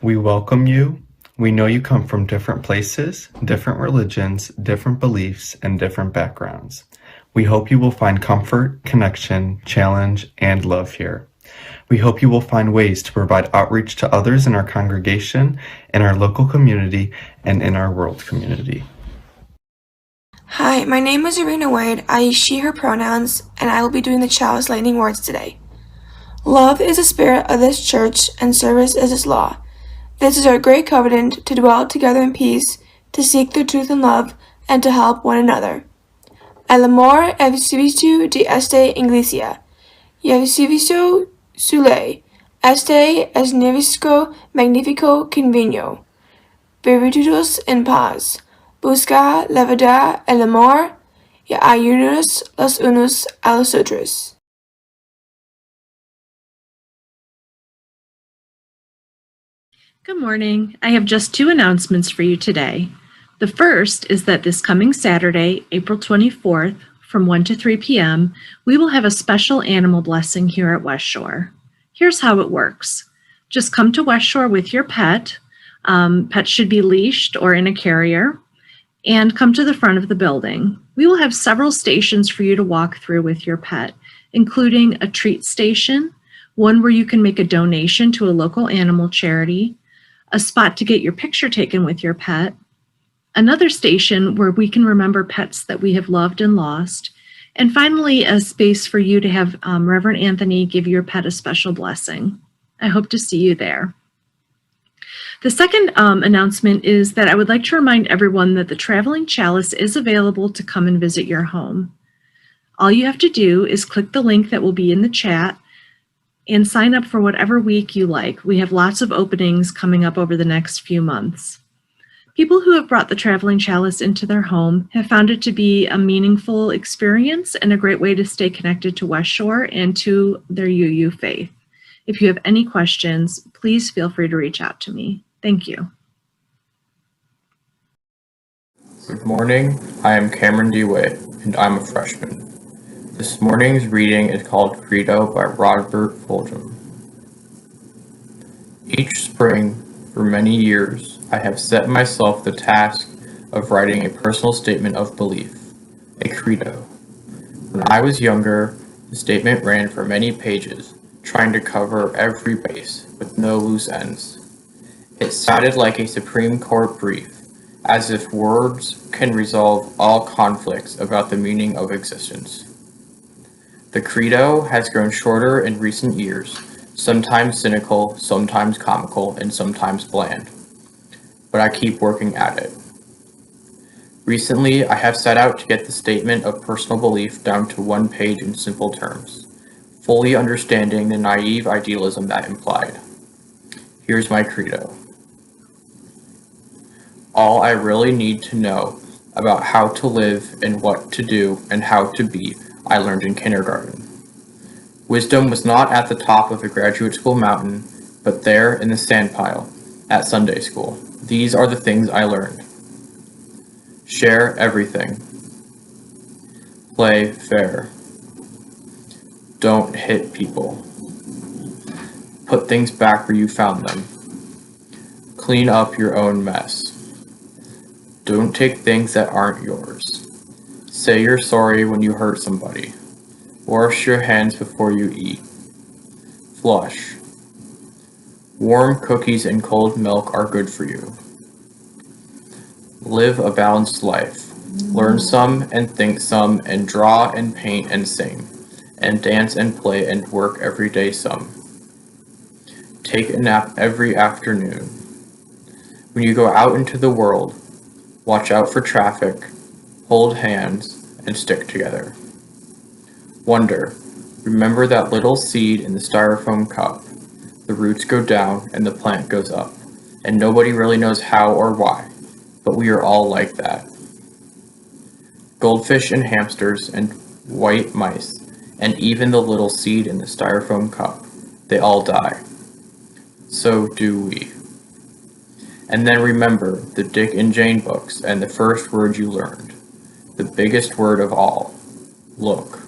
We welcome you. We know you come from different places, different religions, different beliefs, and different backgrounds. We hope you will find comfort, connection, challenge, and love here. We hope you will find ways to provide outreach to others in our congregation, in our local community, and in our world community. Hi, my name is Irina Wade. I use she, her pronouns, and I will be doing the child's lightning words today. Love is the spirit of this church, and service is its law. This is our great covenant to dwell together in peace, to seek the truth in love, and to help one another. El amor es servicio de esta iglesia, y el servicio suele. Este es nuestro magnífico convenio. Vividos en paz. Busca la verdad, el amor, y ayúdanos los unos a los otros. Good morning. I have just two announcements for you today. The first is that this coming Saturday, April 24th, from 1 to 3 p.m., we will have a special animal blessing here at West Shore. Here's how it works. Just come to West Shore with your pet. Pet should be leashed or in a carrier, and come to the front of the building. We will have several stations for you to walk through with your pet, including a treat station, one where you can make a donation to a local animal charity, a spot to get your picture taken with your pet, another station where we can remember pets that we have loved and lost, and finally a space for you to have Reverend Anthony give your pet a special blessing. I hope to see you there. The second announcement is that I would like to remind everyone that the Traveling Chalice is available to come and visit your home. All you have to do is click the link that will be in the chat and sign up for whatever week you like. We have lots of openings coming up over the next few months. People who have brought the Traveling Chalice into their home have found it to be a meaningful experience and a great way to stay connected to West Shore and to their UU faith. If you have any questions, please feel free to reach out to me. Thank you. Good morning, I am Cameron DeWitt, and I'm a freshman. This morning's reading is called Credo by Robert Fulghum. Each spring, for many years, I have set myself the task of writing a personal statement of belief, a credo. When I was younger, the statement ran for many pages, trying to cover every base with no loose ends. It sounded like a Supreme Court brief, as if words can resolve all conflicts about the meaning of existence. The credo has grown shorter in recent years, sometimes cynical, sometimes comical, and sometimes bland. But I keep working at it. Recently, I have set out to get the statement of personal belief down to one page in simple terms, fully understanding the naive idealism that implied. Here's my credo. All I really need to know about how to live and what to do and how to be, I learned in kindergarten. Wisdom was not at the top of the graduate school mountain, but there in the sandpile at Sunday school. These are the things I learned. Share everything. Play fair. Don't hit people. Put things back where you found them. Clean up your own mess. Don't take things that aren't yours. Say you're sorry when you hurt somebody. Wash your hands before you eat. Flush. Warm cookies and cold milk are good for you. Live a balanced life. Learn some and think some and draw and paint and sing and dance and play and work every day some. Take a nap every afternoon. When you go out into the world, watch out for traffic, hold hands, and stick together. Wonder. Remember that little seed in the styrofoam cup. The roots go down and the plant goes up, and nobody really knows how or why, but we are all like that. Goldfish and hamsters and white mice, and even the little seed in the styrofoam cup, they all die. So do we. And then remember the Dick and Jane books and the first word you learned. The biggest word of all. Look.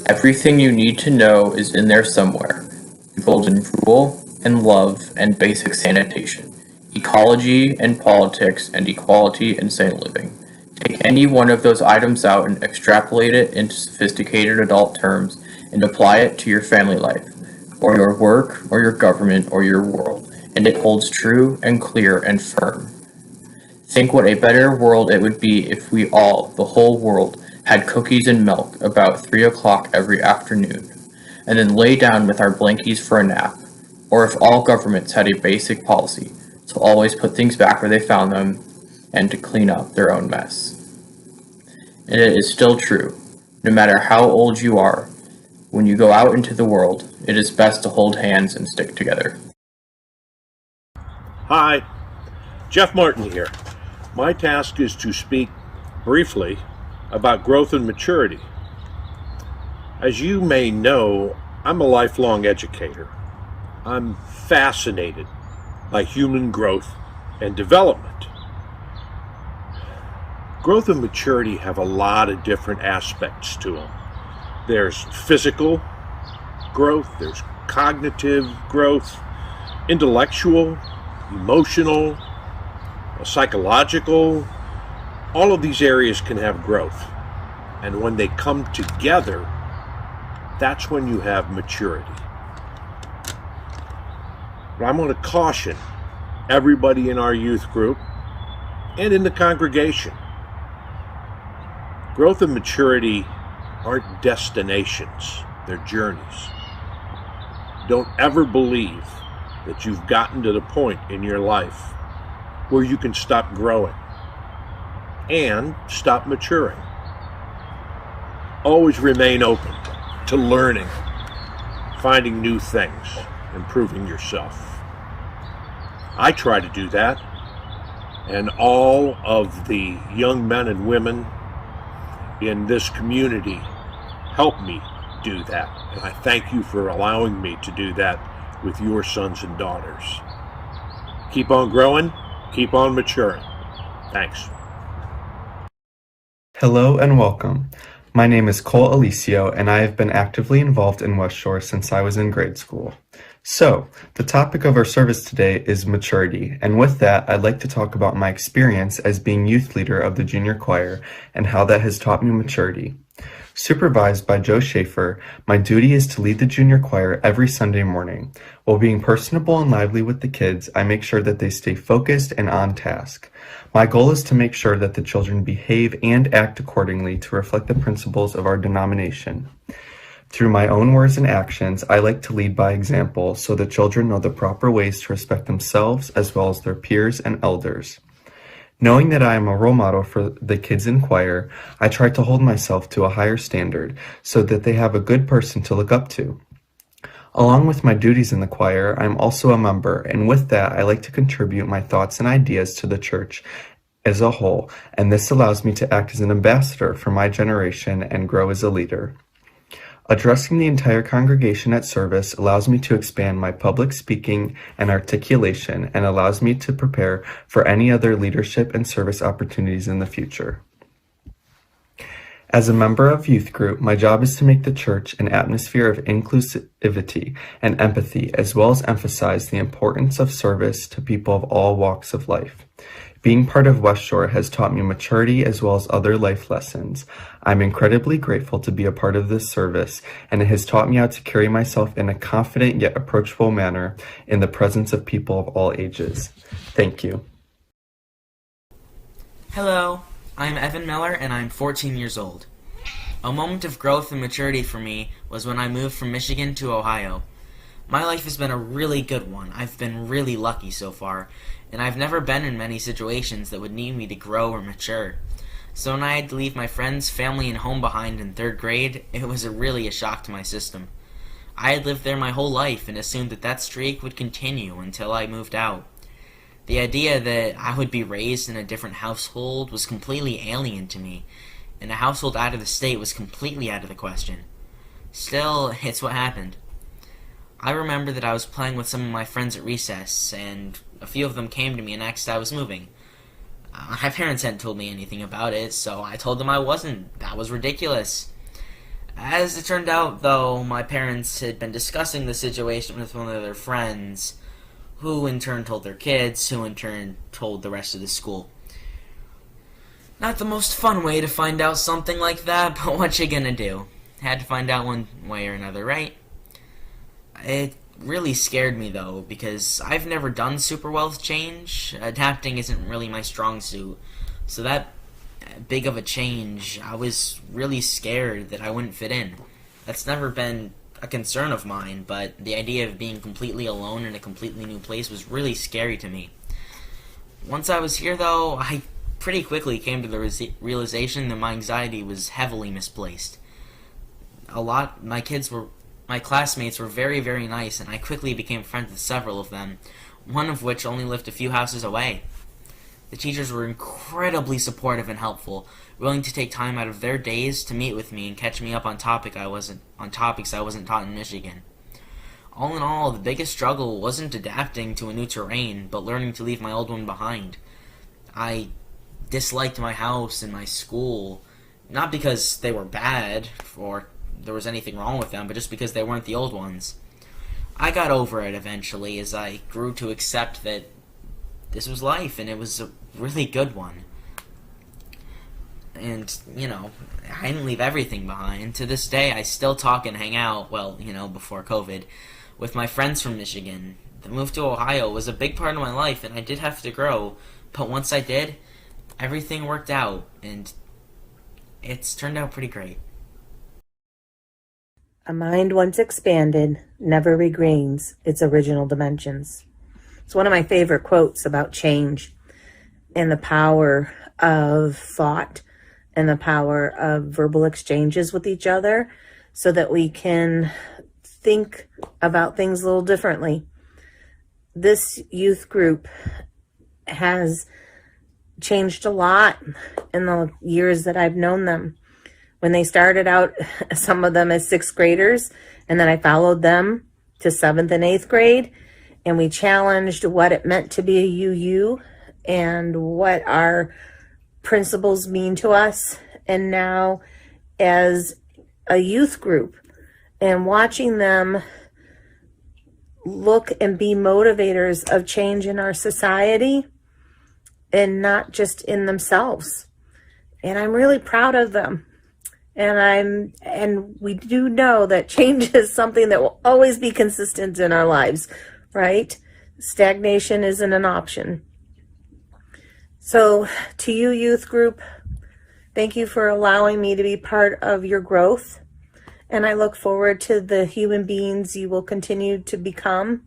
Everything you need to know is in there somewhere. The golden rule, and love and basic sanitation, ecology and politics, and equality and sane living. Take any one of those items out and extrapolate it into sophisticated adult terms and apply it to your family life, or your work, or your government, or your world, and it holds true and clear and firm. Think what a better world it would be if we all, the whole world, had cookies and milk about 3 o'clock every afternoon, and then lay down with our blankies for a nap, or if all governments had a basic policy to always put things back where they found them and to clean up their own mess. And it is still true, no matter how old you are, when you go out into the world, it is best to hold hands and stick together. Hi, Jeff Martin here. My task is to speak briefly about growth and maturity. As you may know, I'm a lifelong educator. I'm fascinated by human growth and development. Growth and maturity have a lot of different aspects to them. There's physical growth, there's cognitive growth, intellectual, emotional, psychological. All of these areas can have growth. And when they come together, that's when you have maturity. But I'm going to caution everybody in our youth group and in the congregation. Growth and maturity aren't destinations, they're journeys. Don't ever believe that you've gotten to the point in your life where you can stop growing and stop maturing. Always remain open to learning, finding new things, improving yourself. I try to do that, and all of the young men and women in this community help me do that. And I thank you for allowing me to do that with your sons and daughters. Keep on growing, keep on maturing. Thanks. Hello and welcome. My name is Cole Alicio, and I have been actively involved in West Shore since I was in grade school. So, the topic of our service today is maturity, and with that, I'd like to talk about my experience as being youth leader of the junior choir and how that has taught me maturity. Supervised by Joe Schaefer, my duty is to lead the junior choir every Sunday morning. While being personable and lively with the kids, I make sure that they stay focused and on task. My goal is to make sure that the children behave and act accordingly to reflect the principles of our denomination. Through my own words and actions, I like to lead by example so the children know the proper ways to respect themselves as well as their peers and elders. Knowing that I am a role model for the kids in choir, I try to hold myself to a higher standard so that they have a good person to look up to. Along with my duties in the choir, I am also a member, and with that, I like to contribute my thoughts and ideas to the church as a whole, and this allows me to act as an ambassador for my generation and grow as a leader. Addressing the entire congregation at service allows me to expand my public speaking and articulation and allows me to prepare for any other leadership and service opportunities in the future. As a member of youth group, my job is to make the church an atmosphere of inclusivity and empathy, as well as emphasize the importance of service to people of all walks of life. Being part of West Shore has taught me maturity as well as other life lessons. I'm incredibly grateful to be a part of this service, and it has taught me how to carry myself in a confident yet approachable manner in the presence of people of all ages. Thank you. Hello, I'm Evan Miller and I'm 14 years old. A moment of growth and maturity for me was when I moved from Michigan to Ohio. My life has been a really good one. I've been really lucky so far, and I've never been in many situations that would need me to grow or mature. So when I had to leave my friends, family, and home behind in 3rd grade, it was really a shock to my system. I had lived there my whole life and assumed that that streak would continue until I moved out. The idea that I would be raised in a different household was completely alien to me, and a household out of the state was completely out of the question. Still, it's what happened. I remember that I was playing with some of my friends at recess, and a few of them came to me and asked if I was moving. My parents hadn't told me anything about it, so I told them I wasn't. That was ridiculous. As it turned out, though, my parents had been discussing the situation with one of their friends, who in turn told their kids, who in turn told the rest of the school. Not the most fun way to find out something like that, but what you gonna do? Had to find out one way or another, right? It really scared me, though, because I've never done super well with change. Adapting isn't really my strong suit, so that big of a change, I was really scared that I wouldn't fit in. That's never been a concern of mine, but the idea of being completely alone in a completely new place was really scary to me. Once I was here, though, I pretty quickly came to the realization that my anxiety was heavily misplaced. My classmates were very, very nice, and I quickly became friends with several of them, one of which only lived a few houses away. The teachers were incredibly supportive and helpful, willing to take time out of their days to meet with me and catch me up on topics I wasn't taught in Michigan. All in all, the biggest struggle wasn't adapting to a new terrain, but learning to leave my old one behind. I disliked my house and my school, not because they were bad or there was anything wrong with them, but just because they weren't the old ones. I got over it eventually as I grew to accept that this was life, and it was a really good one. And, I didn't leave everything behind. To this day, I still talk and hang out, before COVID, with my friends from Michigan. The move to Ohio was a big part of my life, and I did have to grow. But once I did, everything worked out, and it's turned out pretty great. A mind once expanded never regains its original dimensions. It's one of my favorite quotes about change and the power of thought and the power of verbal exchanges with each other so that we can think about things a little differently. This youth group has changed a lot in the years that I've known them. When they started out, some of them as sixth graders, and then I followed them to seventh and eighth grade, and we challenged what it meant to be a UU and what our principles mean to us. And now as a youth group, and watching them look and be motivators of change in our society and not just in themselves. And I'm really proud of them. And we do know that change is something that will always be consistent in our lives, right? Stagnation isn't an option. So to you, youth group, thank you for allowing me to be part of your growth. And I look forward to the human beings you will continue to become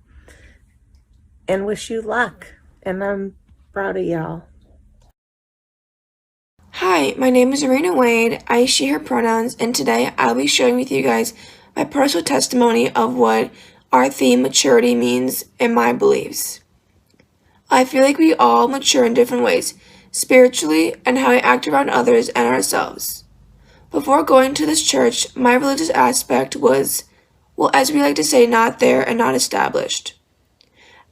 and wish you luck. And I'm proud of y'all. Hi, my name is Arena Wade. I, she, her pronouns, and today I'll be sharing with you guys my personal testimony of what our theme maturity means in my beliefs. I feel like we all mature in different ways, spiritually and how we act around others and ourselves. Before going to this church, my religious aspect was, well, as we like to say, not there and not established.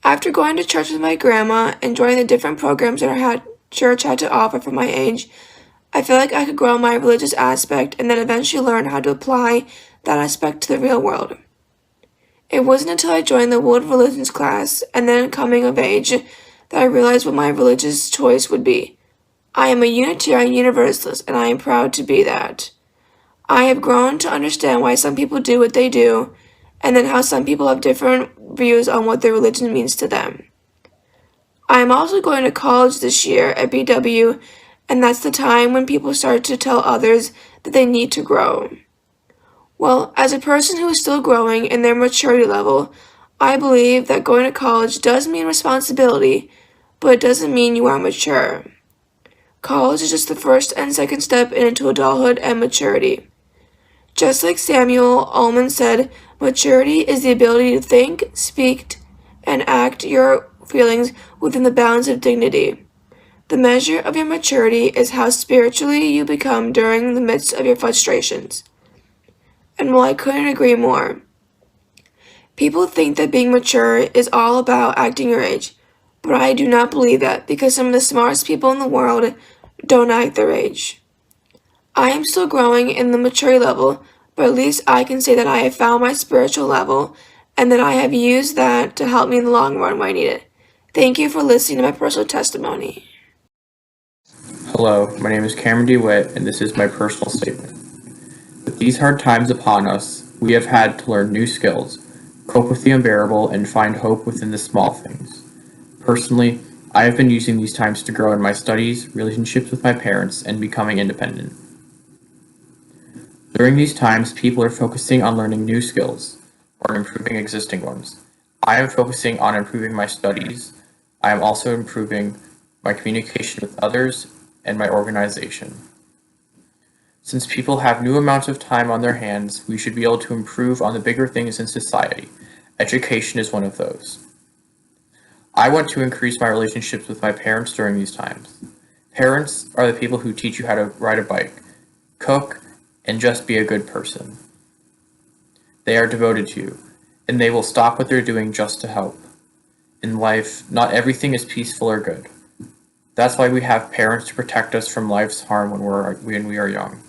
After going to church with my grandma and joining the different programs that our church had to offer for my age, I feel like I could grow my religious aspect and then eventually learn how to apply that aspect to the real world. It wasn't until I joined the World Religions class and then coming of age that I realized what my religious choice would be. I am a Unitarian Universalist, and I am proud to be that. I have grown to understand why some people do what they do, and then how some people have different views on what their religion means to them. I am also going to college this year at BW, and that's the time when people start to tell others that they need to grow. Well, as a person who is still growing in their maturity level, I believe that going to college does mean responsibility, but it doesn't mean you are mature. College is just the first and second step into adulthood and maturity. Just like Samuel Ullman said, maturity is the ability to think, speak, and act your feelings within the bounds of dignity. The measure of your maturity is how spiritually you become during the midst of your frustrations. And while I couldn't agree more, people think that being mature is all about acting your age, but I do not believe that because some of the smartest people in the world don't act their age. I am still growing in the maturity level, but at least I can say that I have found my spiritual level and that I have used that to help me in the long run when I need it. Thank you for listening to my personal testimony. Hello, my name is Cameron DeWitt, and this is my personal statement. With these hard times upon us, we have had to learn new skills, cope with the unbearable, and find hope within the small things. Personally, I have been using these times to grow in my studies, relationships with my parents, and becoming independent. During these times, people are focusing on learning new skills or improving existing ones. I am focusing on improving my studies. I am also improving my communication with others and my organization. Since people have new amounts of time on their hands, we should be able to improve on the bigger things in society. Education is one of those. I want to increase my relationships with my parents during these times. Parents are the people who teach you how to ride a bike, cook, and just be a good person. They are devoted to you, and they will stop what they're doing just to help. In life, not everything is peaceful or good. That's why we have parents to protect us from life's harm when we are young.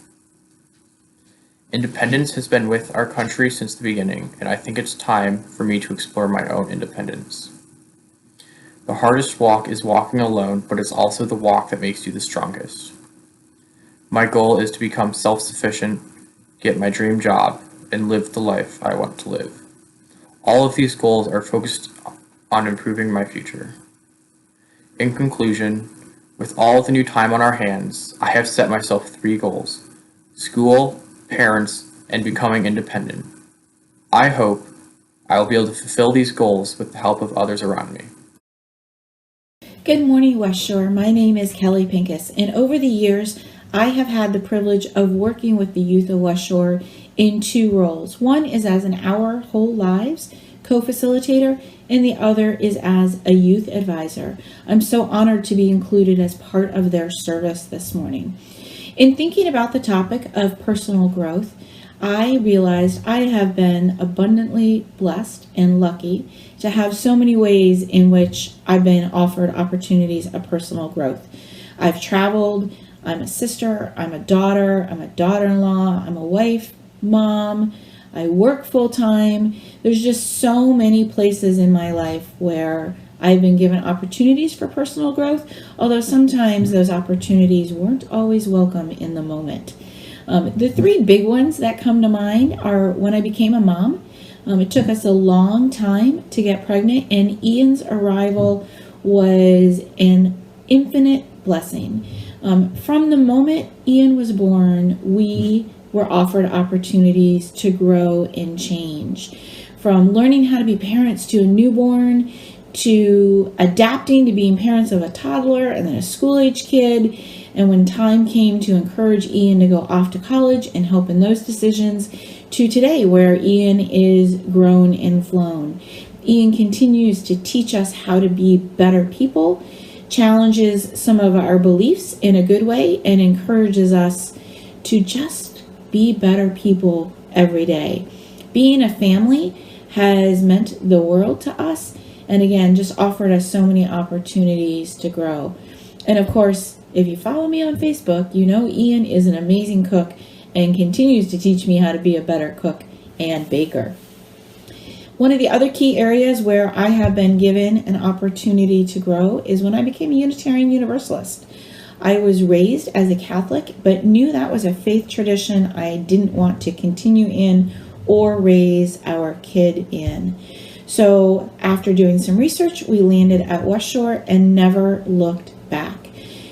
Independence has been with our country since the beginning, and I think it's time for me to explore my own independence. The hardest walk is walking alone, but it's also the walk that makes you the strongest. My goal is to become self-sufficient, get my dream job, and live the life I want to live. All of these goals are focused on improving my future. In conclusion, with all the new time on our hands, I have set myself 3 goals: school, parents, and becoming independent. I hope I will be able to fulfill these goals with the help of others around me. Good morning, West Shore. My name is Kelly Pincus, and over the years, I have had the privilege of working with the youth of West Shore in 2 roles. One is as an Our Whole Lives co-facilitator, and the other is as a youth advisor. I'm so honored to be included as part of their service this morning. In thinking about the topic of personal growth, I realized I have been abundantly blessed and lucky to have so many ways in which I've been offered opportunities of personal growth. I've traveled, I'm a sister, I'm a daughter, I'm a daughter-in-law, I'm a wife, mom, I work full-time. There's just so many places in my life where I've been given opportunities for personal growth, although sometimes those opportunities weren't always welcome in the moment. The 3 big ones that come to mind are when I became a mom. It took us a long time to get pregnant, and Ian's arrival was an infinite blessing. From the moment Ian was born, we were offered opportunities to grow and change. From learning how to be parents to a newborn, to adapting to being parents of a toddler and then a school-age kid, and when time came to encourage Ian to go off to college and help in those decisions, to today where Ian is grown and flown. Ian continues to teach us how to be better people, challenges some of our beliefs in a good way, and encourages us to just be better people every day. Being a family has meant the world to us, and again, just offered us so many opportunities to grow. And of course, if you follow me on Facebook, you know Ian is an amazing cook and continues to teach me how to be a better cook and baker. One of the other key areas where I have been given an opportunity to grow is when I became a Unitarian Universalist. I was raised as a Catholic, but knew that was a faith tradition I didn't want to continue in or raise our kid in. So after doing some research, we landed at West Shore and never looked back.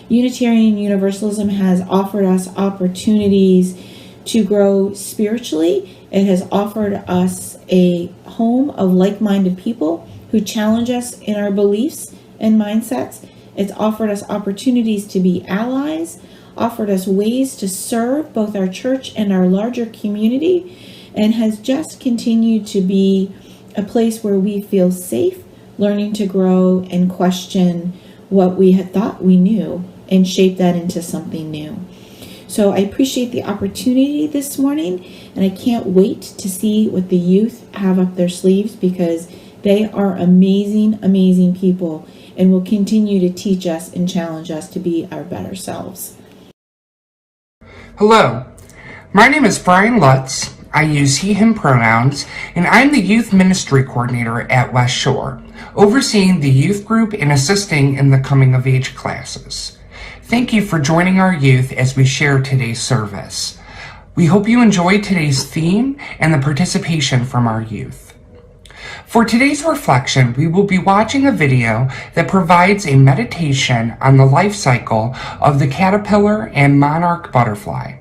Unitarian Universalism has offered us opportunities to grow spiritually. It has offered us a home of like-minded people who challenge us in our beliefs and mindsets. It's offered us opportunities to be allies, offered us ways to serve both our church and our larger community, and has just continued to be a place where we feel safe, learning to grow and question what we had thought we knew and shape that into something new. So I appreciate the opportunity this morning, and I can't wait to see what the youth have up their sleeves, because they are amazing, amazing people and will continue to teach us and challenge us to be our better selves. Hello, my name is Brian Lutz. I use he, him pronouns, and I'm the Youth Ministry Coordinator at West Shore, overseeing the youth group and assisting in the coming of age classes. Thank you for joining our youth as we share today's service. We hope you enjoyed today's theme and the participation from our youth. For today's reflection, we will be watching a video that provides a meditation on the life cycle of the caterpillar and monarch butterfly.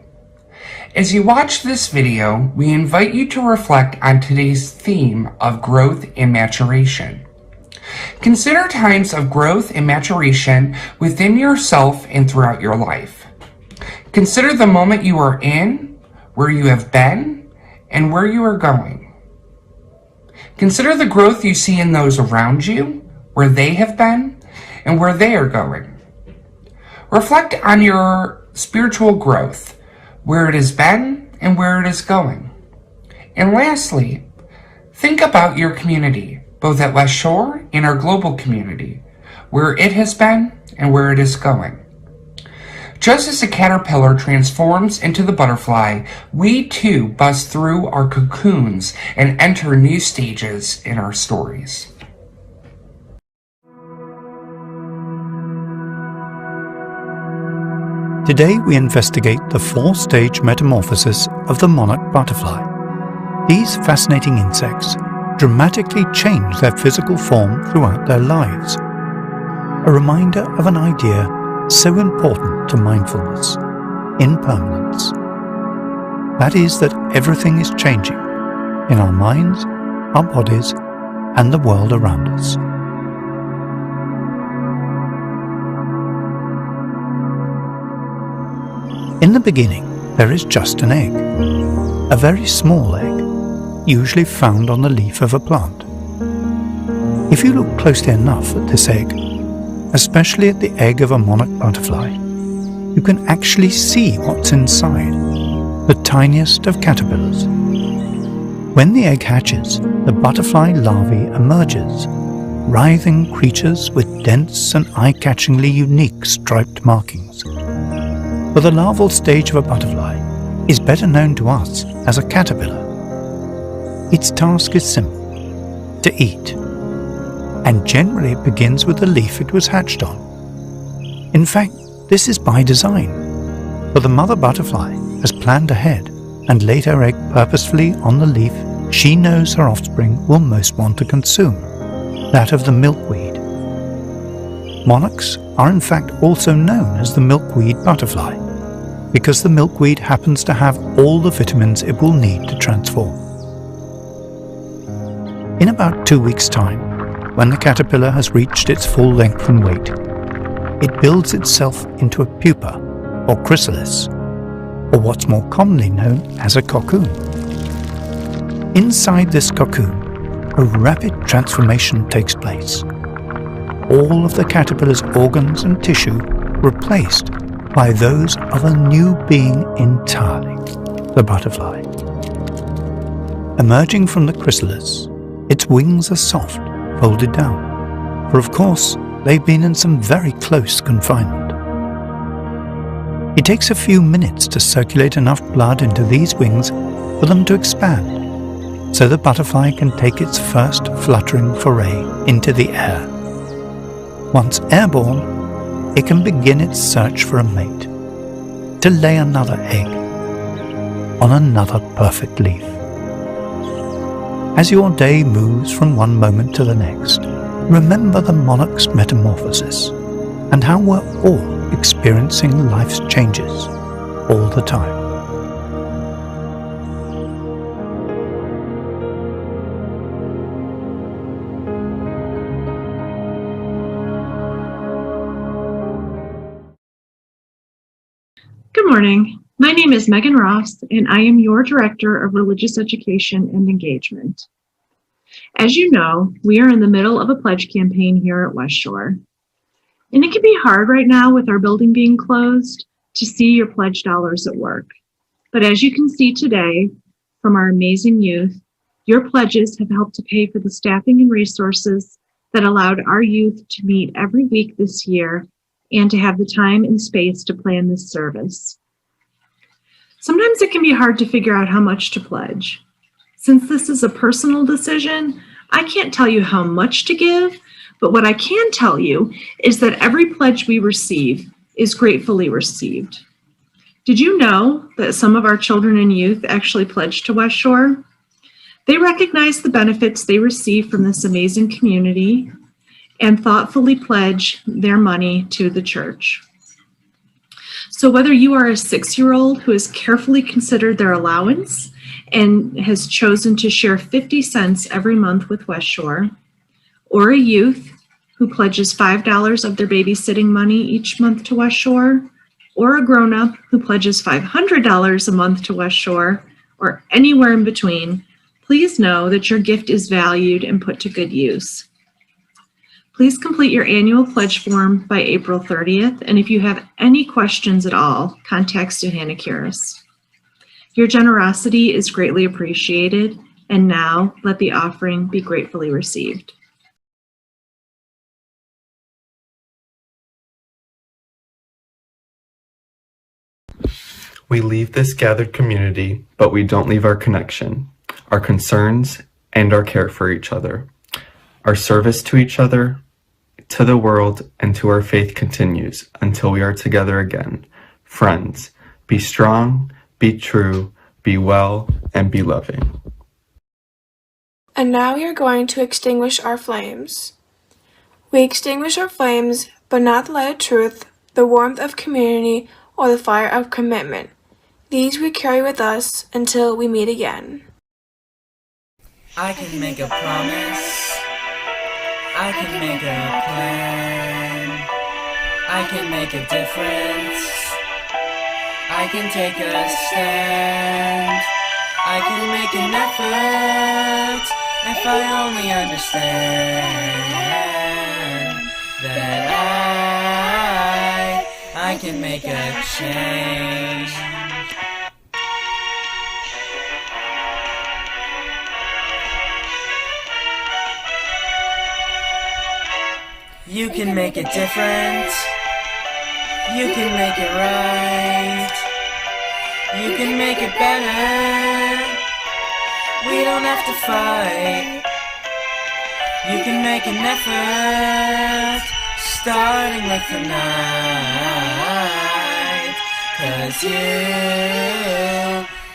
As you watch this video, we invite you to reflect on today's theme of growth and maturation. Consider times of growth and maturation within yourself and throughout your life. Consider the moment you are in, where you have been, and where you are going. Consider the growth you see in those around you, where they have been, and where they are going. Reflect on your spiritual growth, where it has been and where it is going. And lastly, think about your community, both at West Shore and our global community, where it has been and where it is going. Just as the caterpillar transforms into the butterfly, we too bust through our cocoons and enter new stages in our stories. Today we investigate the four-stage metamorphosis of the monarch butterfly. These fascinating insects dramatically change their physical form throughout their lives. A reminder of an idea so important to mindfulness: impermanence. That is, that everything is changing in our minds, our bodies, and the world around us. In the beginning, there is just an egg, a very small egg, usually found on the leaf of a plant. If you look closely enough at this egg, especially at the egg of a monarch butterfly, you can actually see what's inside, the tiniest of caterpillars. When the egg hatches, the butterfly larvae emerges, writhing creatures with dense and eye-catchingly unique striped markings. For the larval stage of a butterfly is better known to us as a caterpillar. Its task is simple: to eat, and generally it begins with the leaf it was hatched on. In fact, this is by design, for the mother butterfly has planned ahead and laid her egg purposefully on the leaf she knows her offspring will most want to consume, that of the milkweed. Monarchs are in fact also known as the milkweed butterfly, because the milkweed happens to have all the vitamins it will need to transform. In about 2 weeks' time, when the caterpillar has reached its full length and weight, it builds itself into a pupa, or chrysalis, or what's more commonly known as a cocoon. Inside this cocoon, a rapid transformation takes place. All of the caterpillar's organs and tissue replaced by those of a new being entirely, the butterfly. Emerging from the chrysalis, its wings are soft, folded down, for of course they've been in some very close confinement. It takes a few minutes to circulate enough blood into these wings for them to expand, so the butterfly can take its first fluttering foray into the air. Once airborne, it can begin its search for a mate, to lay another egg on another perfect leaf. As your day moves from one moment to the next, remember the monarch's metamorphosis and how we're all experiencing life's changes all the time. Good morning. My name is Megan Ross, and I am your Director of Religious Education and Engagement. As you know, we are in the middle of a pledge campaign here at West Shore. And it can be hard right now with our building being closed to see your pledge dollars at work. But as you can see today from our amazing youth, your pledges have helped to pay for the staffing and resources that allowed our youth to meet every week this year and to have the time and space to plan this service. Sometimes it can be hard to figure out how much to pledge. Since this is a personal decision, I can't tell you how much to give, but what I can tell you is that every pledge we receive is gratefully received. Did you know that some of our children and youth actually pledge to West Shore? They recognize the benefits they receive from this amazing community and thoughtfully pledge their money to the church. So whether you are a 6-year-old who has carefully considered their allowance and has chosen to share 50 cents every month with West Shore, or a youth who pledges $5 of their babysitting money each month to West Shore, or a grown-up who pledges $500 a month to West Shore, or anywhere in between, please know that your gift is valued and put to good use. Please complete your annual pledge form by April 30th, and if you have any questions at all, contact Suhanna Curis. Your generosity is greatly appreciated, and now let the offering be gratefully received. We leave this gathered community, but we don't leave our connection, our concerns, and our care for each other. Our service to each other, to the world, and to our faith continues until we are together again. Friends, be strong, be true, be well, and be loving. And now we are going to extinguish our flames. We extinguish our flames, but not the light of truth, the warmth of community, or the fire of commitment. These we carry with us until we meet again. I can make a promise. I can make a plan. I can make a difference. I can take a stand. I can make an effort if I only understand that I can make a change. You can make a difference. You can make it right. You can make it better. We don't have to fight. You can make an effort, starting with tonight. 'Cause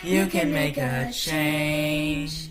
you can make a change.